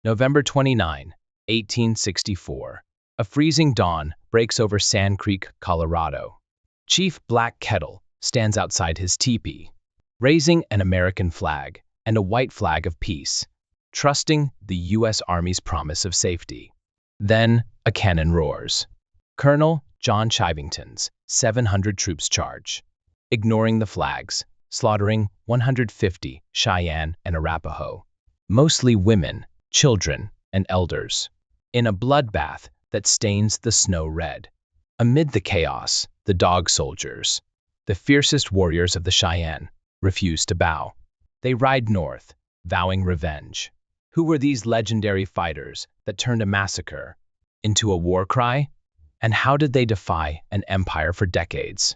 November 29, 1864. A freezing dawn breaks over Sand Creek, Colorado. Chief Black Kettle stands outside his teepee, raising an American flag and a white flag of peace, trusting the U.S. Army's promise of safety. Then a cannon roars. Colonel John Chivington's 700 troops charge, ignoring the flags, slaughtering 150 Cheyenne and Arapaho, mostly women, children, and elders, in a bloodbath that stains the snow red. Amid the chaos, the Dog Soldiers, the fiercest warriors of the Cheyenne, refuse to bow. They ride north, vowing revenge. Who were these legendary fighters that turned a massacre into a war cry? And how did they defy an empire for decades?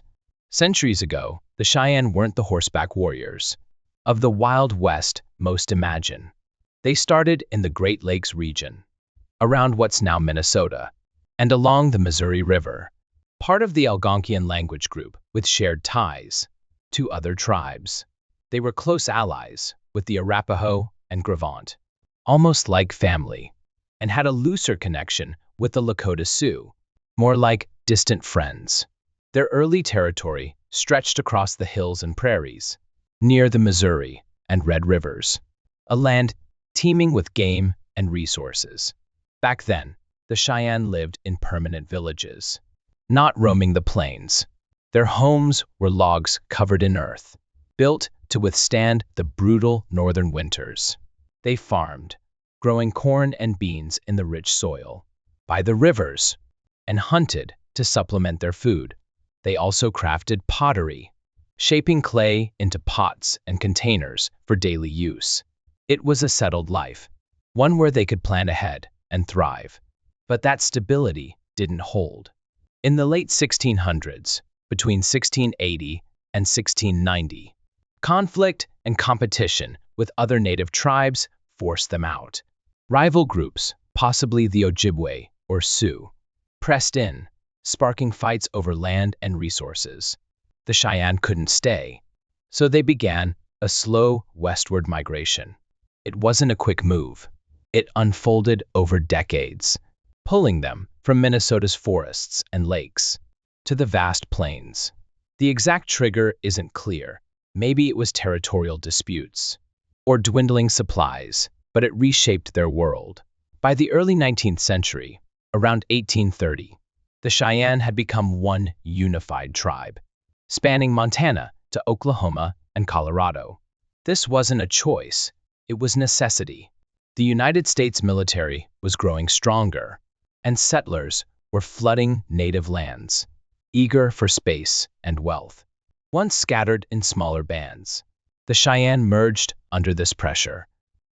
Centuries ago, the Cheyenne weren't the horseback warriors of the Wild West most imagine. They started in the Great Lakes region, around what's now Minnesota, and along the Missouri River, part of the Algonquian language group with shared ties to other tribes. They were close allies with the Arapaho and Gravant, almost like family, and had a looser connection with the Lakota Sioux, more like distant friends. Their early territory stretched across the hills and prairies, near the Missouri and Red Rivers, a land teeming with game and resources. Back then, the Cheyenne lived in permanent villages, not roaming the plains. Their homes were logs covered in earth, built to withstand the brutal northern winters. They farmed, growing corn and beans in the rich soil, by the rivers, and hunted to supplement their food. They also crafted pottery, shaping clay into pots and containers for daily use. It was a settled life, one where they could plan ahead and thrive. But that stability didn't hold. In the late 1600s, between 1680 and 1690, conflict and competition with other native tribes forced them out. Rival groups, possibly the Ojibwe or Sioux, pressed in, sparking fights over land and resources. The Cheyenne couldn't stay, so they began a slow westward migration. It wasn't a quick move. It unfolded over decades, pulling them from Minnesota's forests and lakes to the vast plains. The exact trigger isn't clear. Maybe it was territorial disputes or dwindling supplies, but it reshaped their world. By the early 19th century, around 1830, the Cheyenne had become one unified tribe, spanning Montana to Oklahoma and Colorado. This wasn't a choice, it was necessity. The United States military was growing stronger, and settlers were flooding native lands, eager for space and wealth. Once scattered in smaller bands, the Cheyenne merged under this pressure.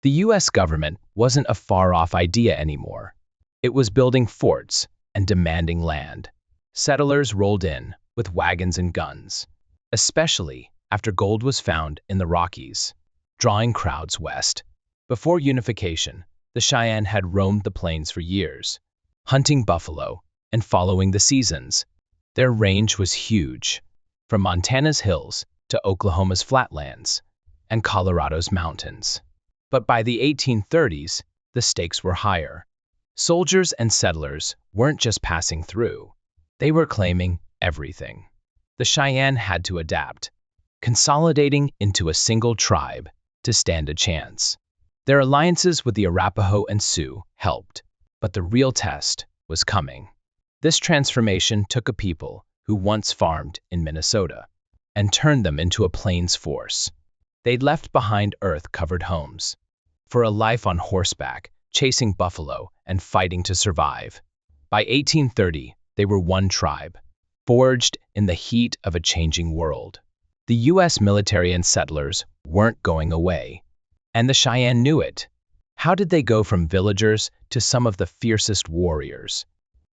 The U.S. government wasn't a far-off idea anymore. It was building forts and demanding land. Settlers rolled in with wagons and guns, especially after gold was found in the Rockies, drawing crowds west. Before unification, the Cheyenne had roamed the plains for years, hunting buffalo and following the seasons. Their range was huge, from Montana's hills to Oklahoma's flatlands and Colorado's mountains. But by the 1830s, the stakes were higher. Soldiers and settlers weren't just passing through. They were claiming everything. The Cheyenne had to adapt, consolidating into a single tribe to stand a chance. Their alliances with the Arapaho and Sioux helped, but the real test was coming. This transformation took a people who once farmed in Minnesota and turned them into a plains force. They'd left behind earth-covered homes for a life on horseback, chasing buffalo and fighting to survive. By 1830, they were one tribe, forged in the heat of a changing world. The U.S. military and settlers weren't going away, and the Cheyenne knew it. How did they go from villagers to some of the fiercest warriors?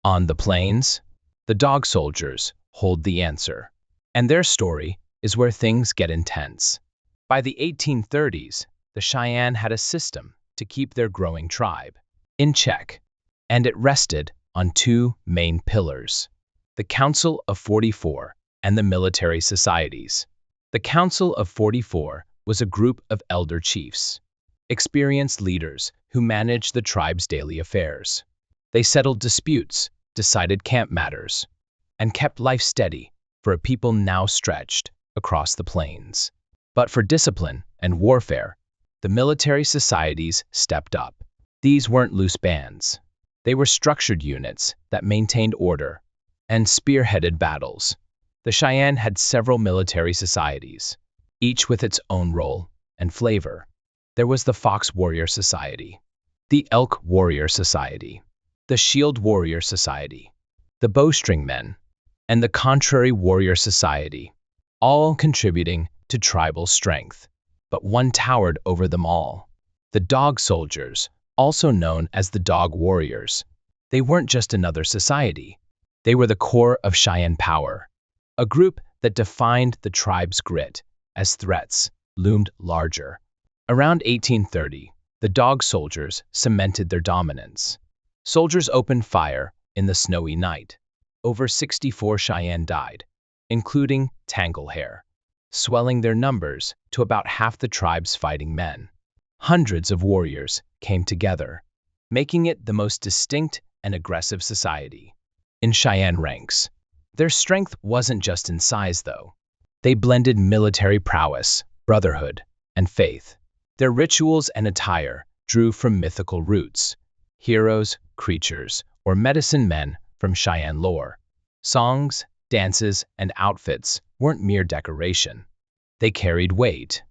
On the plains, the Dog Soldiers hold the answer, and their story is where things get intense. By the 1830s, the Cheyenne had a system to keep their growing tribe in check, and it rested on two main pillars: the Council of 44 and the military societies. The Council of 44 was a group of elder chiefs. experienced leaders who managed the tribe's daily affairs. They settled disputes, decided camp matters, and kept life steady for a people now stretched across the plains. But for discipline and warfare, the military societies stepped up. These weren't loose bands. They were structured units that maintained order and spearheaded battles. The Cheyenne had several military societies, each with its own role and flavor. There was the Fox Warrior Society, the Elk Warrior Society, the Shield Warrior Society, the Bowstring Men, and the Contrary Warrior Society, all contributing to tribal strength. But one towered over them all: the Dog Soldiers, also known as the Dog Warriors. They weren't just another society. They were the core of Cheyenne power, a group that defined the tribe's grit as threats loomed larger. Around 1830, the Dog Soldiers cemented their dominance. Soldiers opened fire in the snowy night. Over 64 Cheyenne died, including Tanglehair, swelling their numbers to about half the tribe's fighting men. Hundreds of warriors came together, making it the most distinct and aggressive society in Cheyenne ranks. Their strength wasn't just in size, though. They blended military prowess, brotherhood, and faith. Their rituals and attire drew from mythical roots: heroes, creatures, or medicine men from Cheyenne lore. Songs, dances, and outfits weren't mere decoration. They carried weight,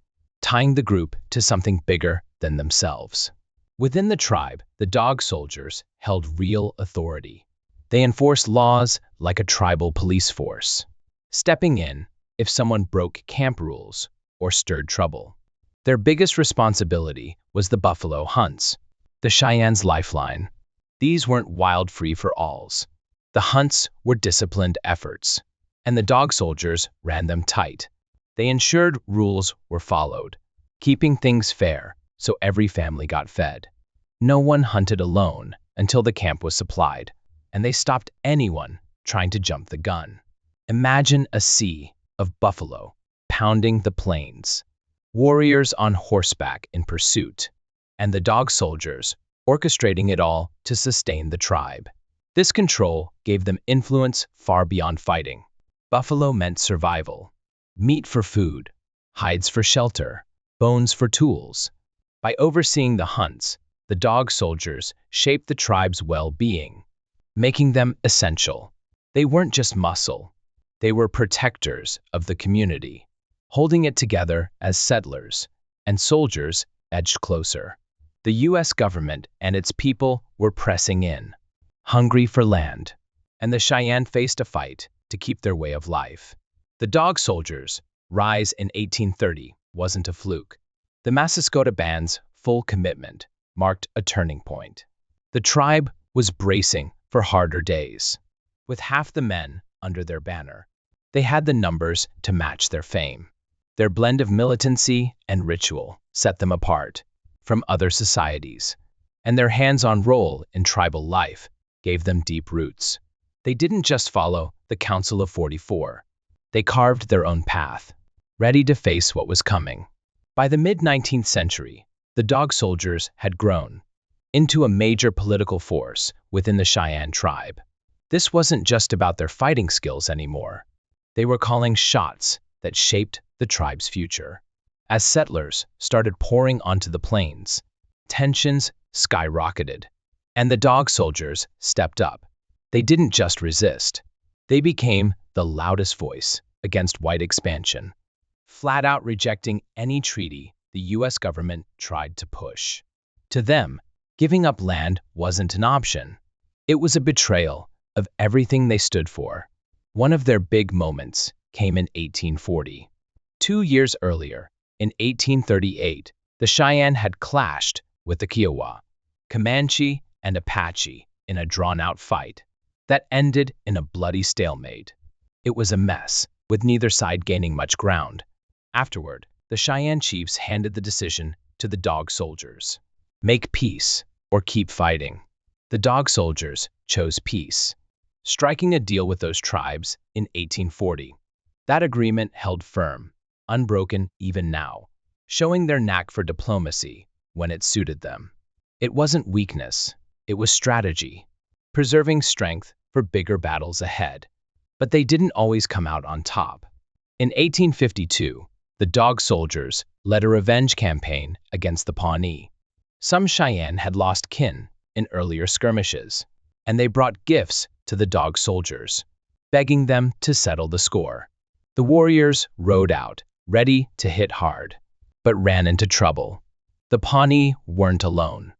tying the group to something bigger than themselves. Within the tribe, the Dog Soldiers held real authority. They enforced laws like a tribal police force, stepping in if someone broke camp rules or stirred trouble. Their biggest responsibility was the buffalo hunts, the Cheyenne's lifeline. These weren't wild free-for-alls. The hunts were disciplined efforts, and the Dog Soldiers ran them tight. They ensured rules were followed, keeping things fair so every family got fed. No one hunted alone until the camp was supplied, and they stopped anyone trying to jump the gun. Imagine a sea of buffalo pounding the plains, warriors on horseback in pursuit, and the Dog Soldiers orchestrating it all to sustain the tribe. This control gave them influence far beyond fighting. Buffalo meant survival: meat for food, hides for shelter, bones for tools. By overseeing the hunts, the Dog Soldiers shaped the tribe's well-being, making them essential. They weren't just muscle. They were protectors of the community, holding it together as settlers and soldiers edged closer. The U.S. government and its people were pressing in, hungry for land, and the Cheyenne faced a fight to keep their way of life. The Dog Soldiers' rise in 1830 wasn't a fluke. The Massasoit Band's full commitment marked a turning point. The tribe was bracing for harder days. With half the men under their banner, they had the numbers to match their fame. Their blend of militancy and ritual set them apart from other societies, and their hands-on role in tribal life gave them deep roots. They didn't just follow the Council of 44. They carved their own path, ready to face what was coming. By the mid-19th century, the Dog Soldiers had grown into a major political force within the Cheyenne tribe. This wasn't just about their fighting skills anymore. They were calling shots that shaped the tribe's future. As settlers started pouring onto the plains, tensions skyrocketed, and the Dog Soldiers stepped up. They didn't just resist. They became the loudest voice against white expansion, flat out rejecting any treaty the U.S. government tried to push. To them, giving up land wasn't an option. It was a betrayal of everything they stood for. One of their big moments came in 1840. 2 years earlier, in 1838, the Cheyenne had clashed with the Kiowa, Comanche, and Apache in a drawn-out fight that ended in a bloody stalemate. It was a mess, with neither side gaining much ground. Afterward, the Cheyenne chiefs handed the decision to the Dog Soldiers. Make peace or keep fighting. The Dog Soldiers chose peace, striking a deal with those tribes in 1840. That agreement held firm, unbroken even now, showing their knack for diplomacy when it suited them. It wasn't weakness, it was strategy, preserving strength for bigger battles ahead. But they didn't always come out on top. In 1852, the Dog Soldiers led a revenge campaign against the Pawnee. Some Cheyenne had lost kin in earlier skirmishes, and they brought gifts to the Dog Soldiers, begging them to settle the score. The warriors rode out, ready to hit hard, but ran into trouble. The Pawnee weren't alone.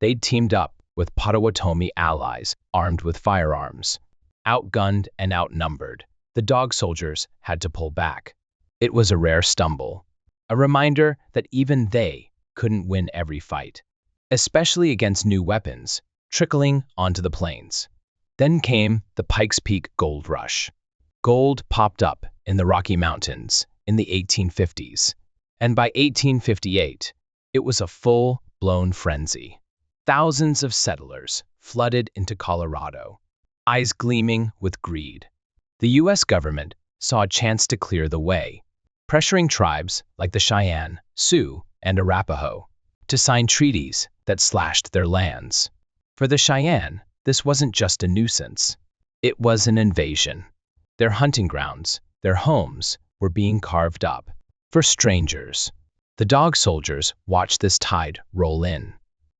They'd teamed up with Potawatomi allies armed with firearms. Outgunned and outnumbered, the Dog Soldiers had to pull back. It was a rare stumble, a reminder that even they couldn't win every fight, especially against new weapons trickling onto the plains. Then came the Pikes Peak Gold Rush. Gold popped up in the Rocky Mountains in the 1850s, and by 1858, it was a full-blown frenzy. Thousands of settlers flooded into Colorado, eyes gleaming with greed. The U.S. government saw a chance to clear the way, pressuring tribes like the Cheyenne, Sioux, and Arapaho to sign treaties that slashed their lands. For the Cheyenne, this wasn't just a nuisance. It was an invasion. Their hunting grounds, their homes, were being carved up for strangers. The Dog Soldiers watched this tide roll in,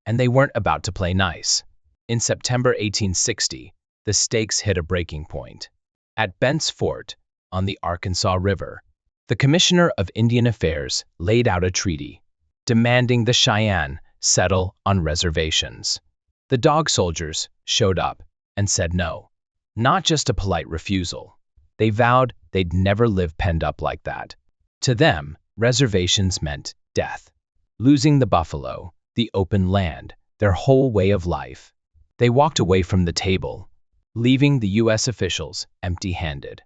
and they weren't about to play nice. In September 1860, the stakes hit a breaking point. At Bent's Fort, on the Arkansas River, the Commissioner of Indian Affairs laid out a treaty, demanding the Cheyenne settle on reservations. The Dog Soldiers showed up and said no. Not just a polite refusal. They vowed they'd never live penned up like that. To them, reservations meant death. Losing the buffalo, the open land, their whole way of life. They walked away from the table, leaving the U.S. officials empty-handed.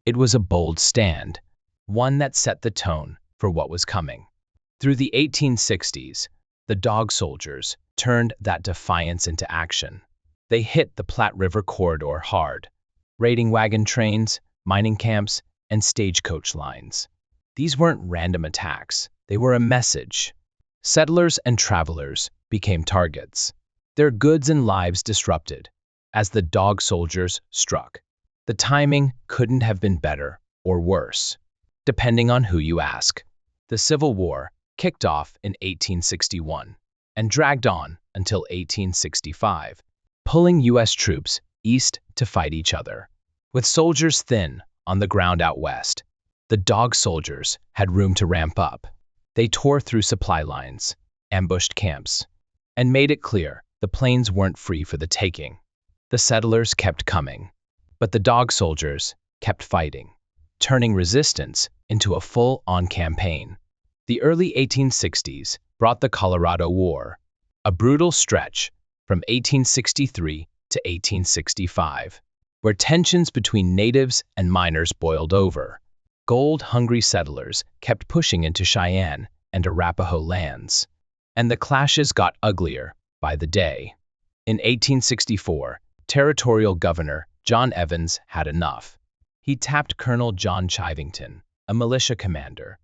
It was a bold stand, one that set the tone for what was coming. Through the 1860s, the Dog Soldiers turned that defiance into action. They hit the Platte River corridor hard, raiding wagon trains, mining camps, and stagecoach lines. These weren't random attacks. They were a message. Settlers and travelers became targets, their goods and lives disrupted as the Dog Soldiers struck. The timing couldn't have been better or worse, depending on who you ask. The Civil War kicked off in 1861 and dragged on until 1865, pulling U.S. troops east to fight each other. With soldiers thin on the ground out west, the Dog Soldiers had room to ramp up. They tore through supply lines, ambushed camps, and made it clear the plains weren't free for the taking. The settlers kept coming, but the Dog Soldiers kept fighting, turning resistance into a full-on campaign. The early 1860s brought the Colorado War, a brutal stretch from 1863 to 1865, where tensions between natives and miners boiled over. Gold-hungry settlers kept pushing into Cheyenne and Arapaho lands, and the clashes got uglier by the day. In 1864, Territorial Governor John Evans had enough. He tapped Colonel John Chivington, a militia commander,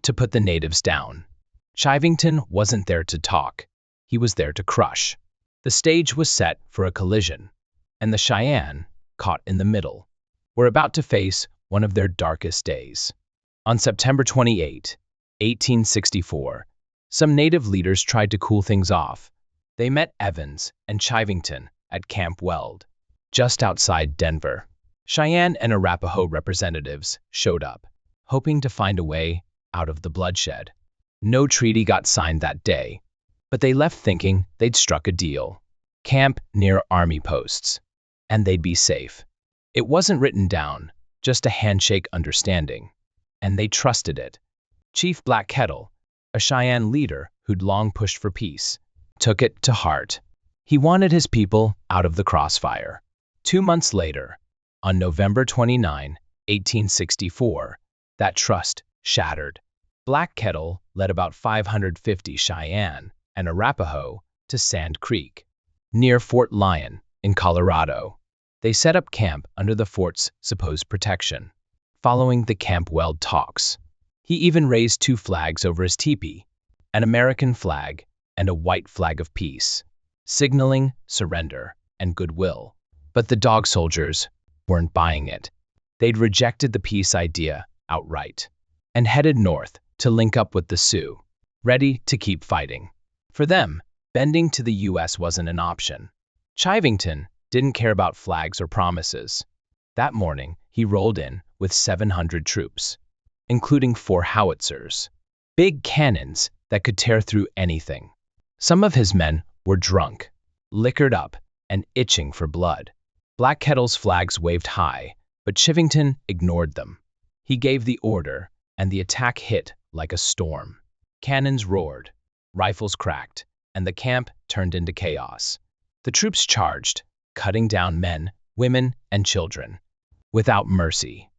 to put the natives down. Chivington wasn't there to talk. He was there to crush. The stage was set for a collision, and the Cheyenne, caught in the middle, were about to face one of their darkest days. On September 28, 1864, some native leaders tried to cool things off. They met Evans and Chivington at Camp Weld, just outside Denver. Cheyenne and Arapaho representatives showed up, hoping to find a way out of the bloodshed. No treaty got signed that day, but they left thinking they'd struck a deal. Camp near army posts, and they'd be safe. It wasn't written down, just a handshake understanding, and they trusted it. Chief Black Kettle, a Cheyenne leader who'd long pushed for peace, took it to heart. He wanted his people out of the crossfire. 2 months later, on November 29, 1864, that trust shattered. Black Kettle led about 550 Cheyenne and Arapaho to Sand Creek, near Fort Lyon in Colorado. They set up camp under the fort's supposed protection, following the Camp Weld talks. He even raised 2 flags over his teepee, an American flag and a white flag of peace, signaling surrender and goodwill. But the dog soldiers weren't buying it. They'd rejected the peace idea outright and headed north to link up with the Sioux, ready to keep fighting. For them, bending to the U.S. wasn't an option. Chivington didn't care about flags or promises. That morning, he rolled in with 700 troops, including 4 howitzers, big cannons that could tear through anything. Some of his men were drunk, liquored up, and itching for blood. Black Kettle's flags waved high, but Chivington ignored them. He gave the order, and the attack hit like a storm. Cannons roared, rifles cracked, and the camp turned into chaos. The troops charged, cutting down men, women, and children, without mercy.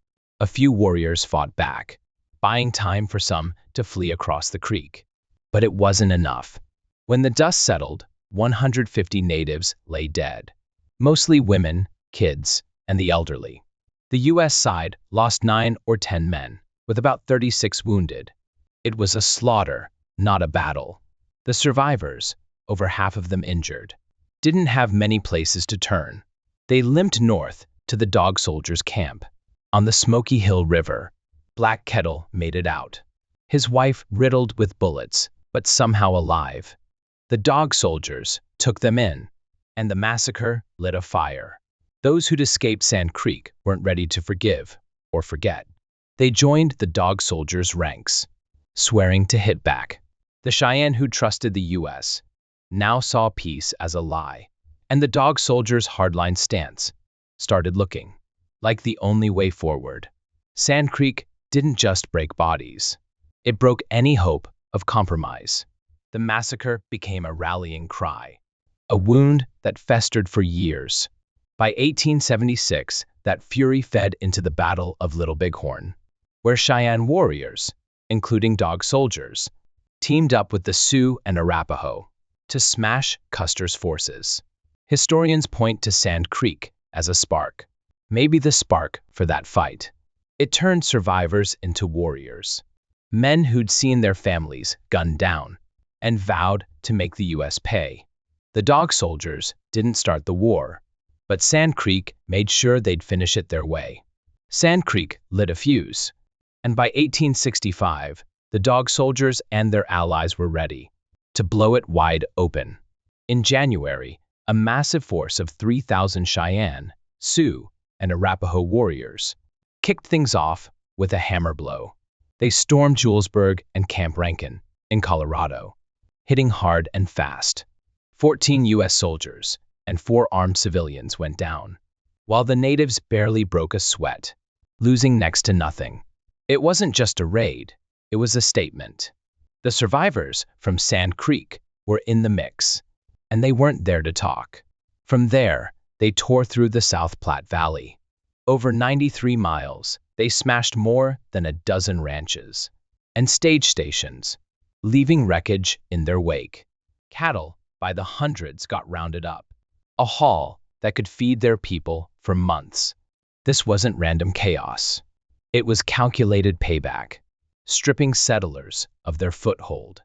A few warriors fought back, buying time for some to flee across the creek. But it wasn't enough. When the dust settled, 150 natives lay dead, mostly women, kids, and the elderly. The U.S. side lost 9 or 10 men, with about 36 wounded. It was a slaughter, not a battle. The survivors, over half of them injured, didn't have many places to turn. They limped north to the dog soldiers' camp. On the Smoky Hill River, Black Kettle made it out, his wife riddled with bullets, but somehow alive. The dog soldiers took them in, and the massacre lit a fire. Those who'd escaped Sand Creek weren't ready to forgive or forget. They joined the dog soldiers' ranks, swearing to hit back. The Cheyenne who trusted the U.S. now saw peace as a lie, and the dog soldiers' hardline stance started looking like the only way forward. Sand Creek didn't just break bodies. It broke any hope of compromise. The massacre became a rallying cry, a wound that festered for years. By 1876, that fury fed into the Battle of Little Bighorn, where Cheyenne warriors, including dog soldiers, teamed up with the Sioux and Arapaho to smash Custer's forces. Historians point to Sand Creek as a spark, maybe the spark for that fight. It turned survivors into warriors, men who'd seen their families gunned down and vowed to make the U.S. pay. The dog soldiers didn't start the war, but Sand Creek made sure they'd finish it their way. Sand Creek lit a fuse, and by 1865, the dog soldiers and their allies were ready to blow it wide open. In January, a massive force of 3,000 Cheyenne, Sioux, and Arapaho warriors kicked things off with a hammer blow. They stormed Julesburg and Camp Rankin in Colorado, hitting hard and fast. 14 U.S. soldiers and 4 armed civilians went down, while the natives barely broke a sweat, losing next to nothing. It wasn't just a raid, it was a statement. The survivors from Sand Creek were in the mix, and they weren't there to talk. From there, they tore through the South Platte Valley. Over 93 miles, they smashed more than a dozen ranches and stage stations, leaving wreckage in their wake. Cattle by the hundreds got rounded up, a haul that could feed their people for months. This wasn't random chaos. It was calculated payback, stripping settlers of their foothold.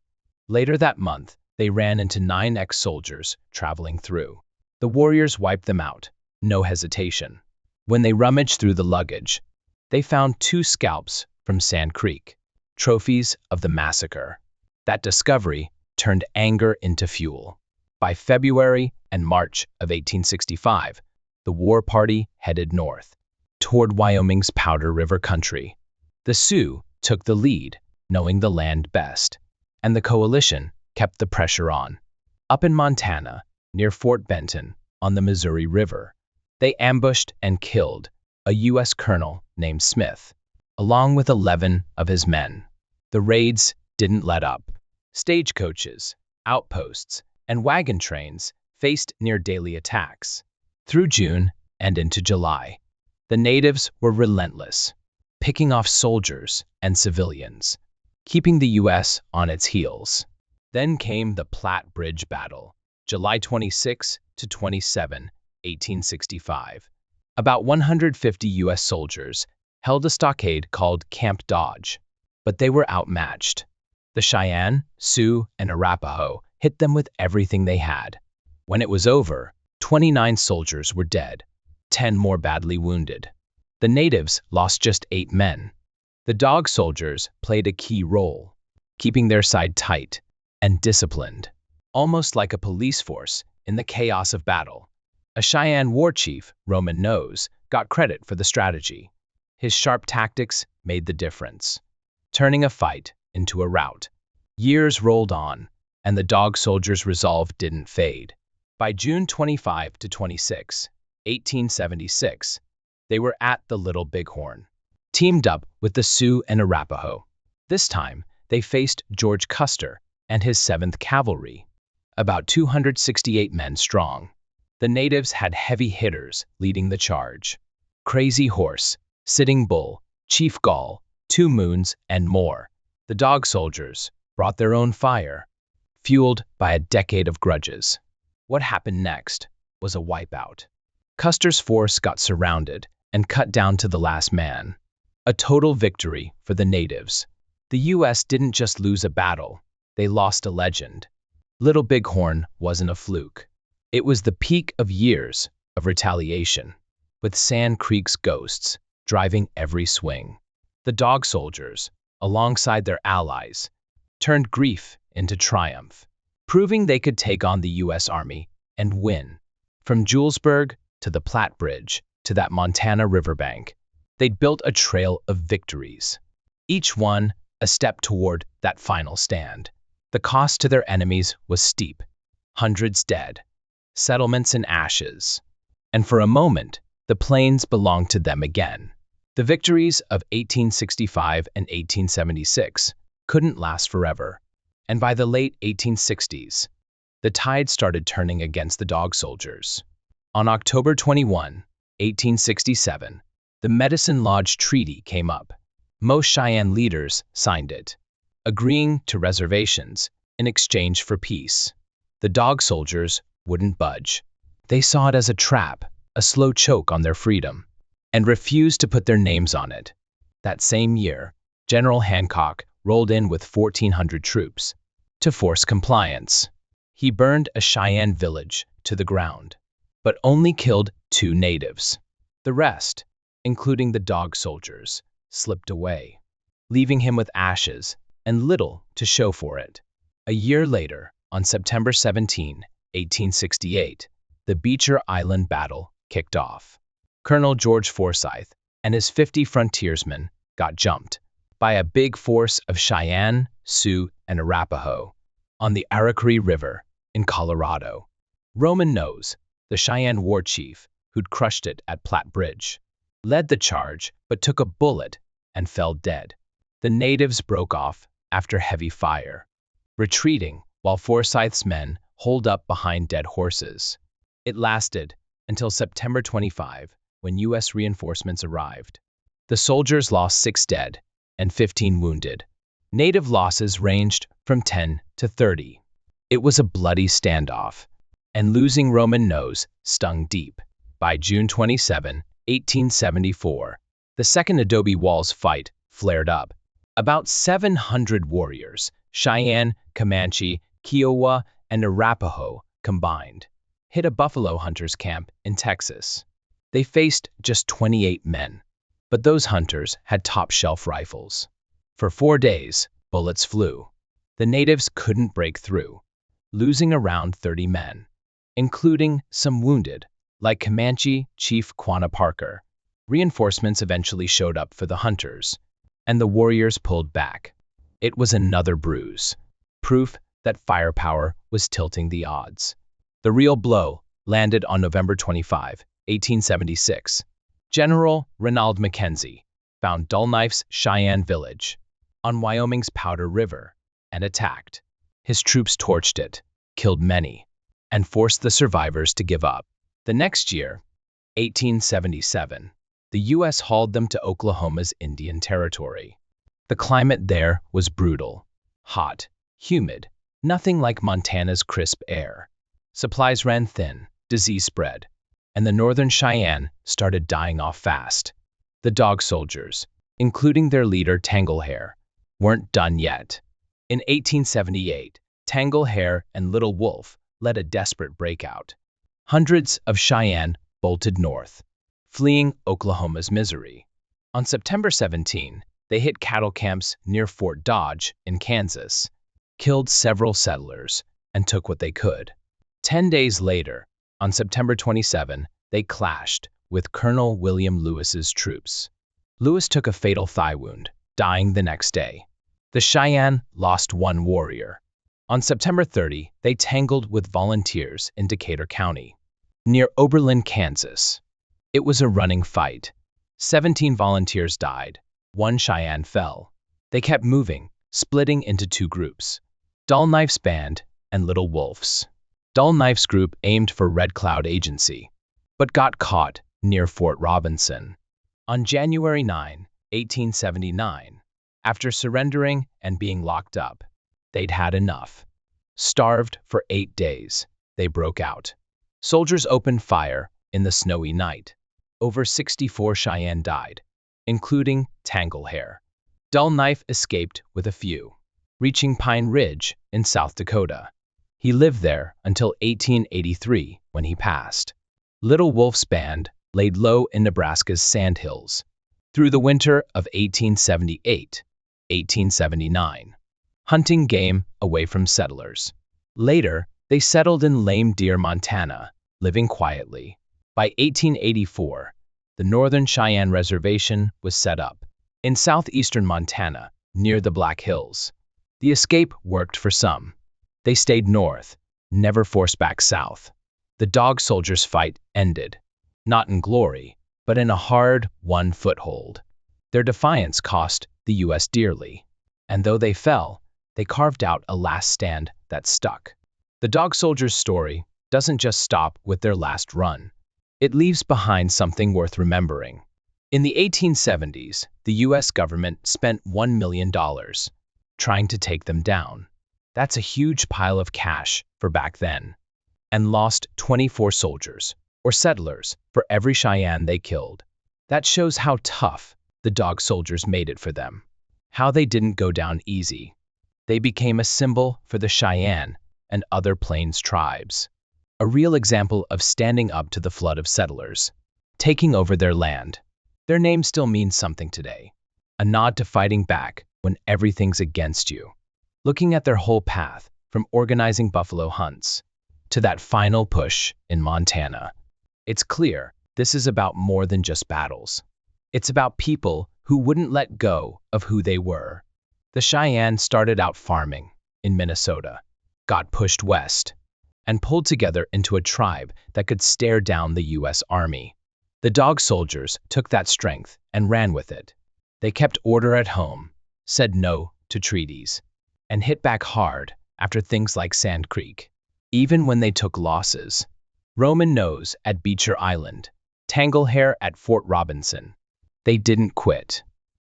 Later that month, they ran into 9 ex-soldiers traveling through. The warriors wiped them out, no hesitation. When they rummaged through the luggage, they found 2 scalps from Sand Creek, trophies of the massacre. That discovery turned anger into fuel. By February and March of 1865, the war party headed north, toward Wyoming's Powder River country. The Sioux took the lead, knowing the land best, and the coalition kept the pressure on. Up in Montana, near Fort Benton, on the Missouri River, they ambushed and killed a U.S. colonel named Smith, along with 11 of his men. The raids didn't let up. Stagecoaches, outposts, and wagon trains faced near daily attacks. Through June and into July, the natives were relentless, picking off soldiers and civilians, keeping the U.S. on its heels. Then came the Platte Bridge Battle, July 26 to 27, 1865. About 150 U.S. soldiers held a stockade called Camp Dodge, but they were outmatched. The Cheyenne, Sioux, and Arapaho hit them with everything they had. When it was over, 29 soldiers were dead, 10 more badly wounded. The natives lost just 8 men. The dog soldiers played a key role, keeping their side tight and disciplined, almost like a police force in the chaos of battle. A Cheyenne war chief, Roman Nose, got credit for the strategy. His sharp tactics made the difference, turning a fight into a rout. Years rolled on, and the dog soldiers' resolve didn't fade. By June 25 to 26, 1876, they were at the Little Bighorn, teamed up with the Sioux and Arapaho. This time, they faced George Custer and his 7th Cavalry, about 268 men strong. The natives had heavy hitters leading the charge: Crazy Horse, Sitting Bull, Chief Gall, 2 Moons, and more. The dog soldiers brought their own fire, fueled by a decade of grudges. What happened next was a wipeout. Custer's force got surrounded and cut down to the last man. A total victory for the natives. The U.S. didn't just lose a battle, they lost a legend. Little Bighorn wasn't a fluke. It was the peak of years of retaliation, with Sand Creek's ghosts driving every swing. The dog soldiers, alongside their allies, turned grief into triumph, proving they could take on the U.S. Army and win. From Julesburg to the Platte Bridge to that Montana riverbank, they'd built a trail of victories, each one a step toward that final stand. The cost to their enemies was steep: hundreds dead, settlements in ashes, and for a moment, the plains belonged to them again. The victories of 1865 and 1876 couldn't last forever, and by the late 1860s, the tide started turning against the dog soldiers. On October 21, 1867, the Medicine Lodge Treaty came up. Most Cheyenne leaders signed it, agreeing to reservations in exchange for peace. The dog soldiers wouldn't budge. They saw it as a trap, a slow choke on their freedom, and refused to put their names on it. That same year, General Hancock rolled in with 1,400 troops to force compliance. He burned a Cheyenne village to the ground, but only killed 2 natives. The rest, including the dog soldiers, slipped away, leaving him with ashes and little to show for it. A year later, on September 17, 1868, the Beecher Island Battle kicked off. Colonel George Forsyth and his 50 frontiersmen got jumped by a big force of Cheyenne, Sioux, and Arapaho on the Araucary River in Colorado. Roman Nose, the Cheyenne war chief who'd crushed it at Platte Bridge, led the charge but took a bullet and fell dead. The natives broke off after heavy fire, retreating while Forsyth's men holed up behind dead horses. It lasted until September 25, when U.S. reinforcements arrived. The soldiers lost 6 dead and 15 wounded. Native losses ranged from 10 to 30. It was a bloody standoff, and losing Roman Nose stung deep. By June 27, 1874, the Second Adobe Walls fight flared up. About 700 warriors, Cheyenne, Comanche, Kiowa, and Arapaho combined, hit a buffalo hunters camp in Texas. They faced just 28 men, but those hunters had top-shelf rifles. For 4 days, bullets flew. The natives couldn't break through, losing around 30 men, including some wounded, like Comanche Chief Quanah Parker. Reinforcements eventually showed up for the hunters, and the warriors pulled back. It was another bruise, proof that firepower was tilting the odds. The real blow landed on November 25, 1876. General Reynold Mackenzie found Dull Knife's Cheyenne village on Wyoming's Powder River and attacked. His troops torched it, killed many, and forced the survivors to give up. The next year, 1877, the U.S. hauled them to Oklahoma's Indian Territory. The climate there was brutal, hot, humid, nothing like Montana's crisp air. Supplies ran thin, disease spread, and the northern Cheyenne started dying off fast. The dog soldiers, including their leader Tanglehair, weren't done yet. In 1878, Tanglehair and Little Wolf led a desperate breakout. Hundreds of Cheyenne bolted north, fleeing Oklahoma's misery. On September 17, they hit cattle camps near Fort Dodge in Kansas, killed several settlers, and took what they could. 10 days later, on September 27, they clashed with Colonel William Lewis's troops. Lewis took a fatal thigh wound, dying the next day. The Cheyenne lost one warrior. On September 30, they tangled with volunteers in Decatur County, near Oberlin, Kansas. It was a running fight. 17 volunteers died. One Cheyenne fell. They kept moving, splitting into two groups: Dull Knife's band and Little Wolf's. Dull Knife's group aimed for Red Cloud Agency, but got caught near Fort Robinson. On January 9, 1879, after surrendering and being locked up, they'd had enough. Starved for 8 days, they broke out. Soldiers opened fire in the snowy night. Over 64 Cheyenne died, including Tanglehair. Dull Knife escaped with a few, reaching Pine Ridge in South Dakota. He lived there until 1883, when he passed. Little Wolf's band laid low in Nebraska's sandhills through the winter of 1878-1879, hunting game away from settlers. Later, they settled in Lame Deer, Montana, living quietly. By 1884, the Northern Cheyenne Reservation was set up in southeastern Montana, near the Black Hills. The escape worked for some. They stayed north, never forced back south. The Dog Soldiers' fight ended, not in glory, but in a hard-won foothold. Their defiance cost the U.S. dearly, and though they fell, they carved out a last stand that stuck. The Dog Soldiers' story doesn't just stop with their last run. It leaves behind something worth remembering. In the 1870s, the U.S. government spent $1 million trying to take them down. That's a huge pile of cash for back then. And lost 24 soldiers, or settlers, for every Cheyenne they killed. That shows how tough the Dog Soldiers made it for them. How they didn't go down easy. They became a symbol for the Cheyenne and other Plains tribes. A real example of standing up to the flood of settlers, taking over their land. Their name still means something today. A nod to fighting back when everything's against you. Looking at their whole path, from organizing buffalo hunts to that final push in Montana, it's clear this is about more than just battles. It's about people who wouldn't let go of who they were. The Cheyenne started out farming in Minnesota, got pushed west, and pulled together into a tribe that could stare down the U.S. Army. The Dog Soldiers took that strength and ran with it. They kept order at home, said no to treaties, and hit back hard after things like Sand Creek. Even when they took losses, Roman Nose at Beecher Island, Tanglehair at Fort Robinson, they didn't quit.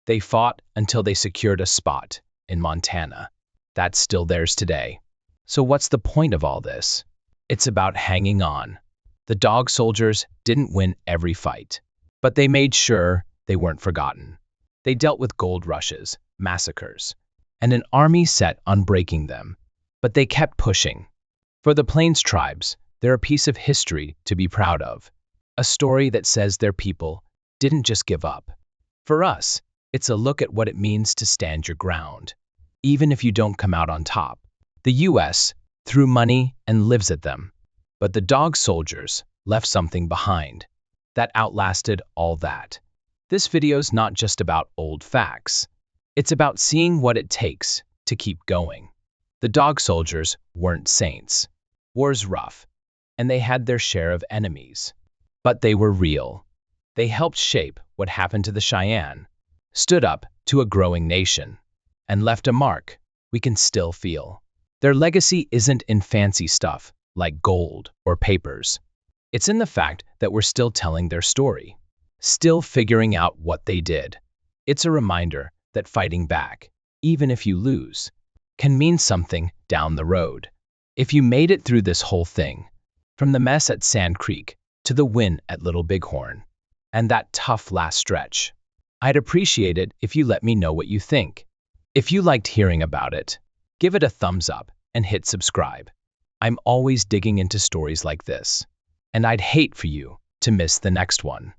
They fought until they secured a spot in Montana. That's still theirs today. So what's the point of all this? It's about hanging on. The Dog Soldiers didn't win every fight, but they made sure they weren't forgotten. They dealt with gold rushes, massacres, and an army set on breaking them. But they kept pushing. For the Plains tribes, they're a piece of history to be proud of. A story that says their people didn't just give up. For us, it's a look at what it means to stand your ground, even if you don't come out on top. The U.S. threw money and lives at them, but the Dog Soldiers left something behind that outlasted all that. This video's not just about old facts. It's about seeing what it takes to keep going. The Dog Soldiers weren't saints. War's rough, and they had their share of enemies. But they were real. They helped shape what happened to the Cheyenne, stood up to a growing nation, and left a mark we can still feel. Their legacy isn't in fancy stuff like gold or papers. It's in the fact that we're still telling their story, still figuring out what they did. It's a reminder that fighting back, even if you lose, can mean something down the road. If you made it through this whole thing, from the mess at Sand Creek to the win at Little Bighorn, and that tough last stretch, I'd appreciate it if you let me know what you think. If you liked hearing about it, give it a thumbs up and hit subscribe. I'm always digging into stories like this, and I'd hate for you to miss the next one.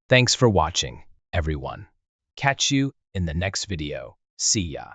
Thanks for watching, everyone. Catch you in the next video. See ya.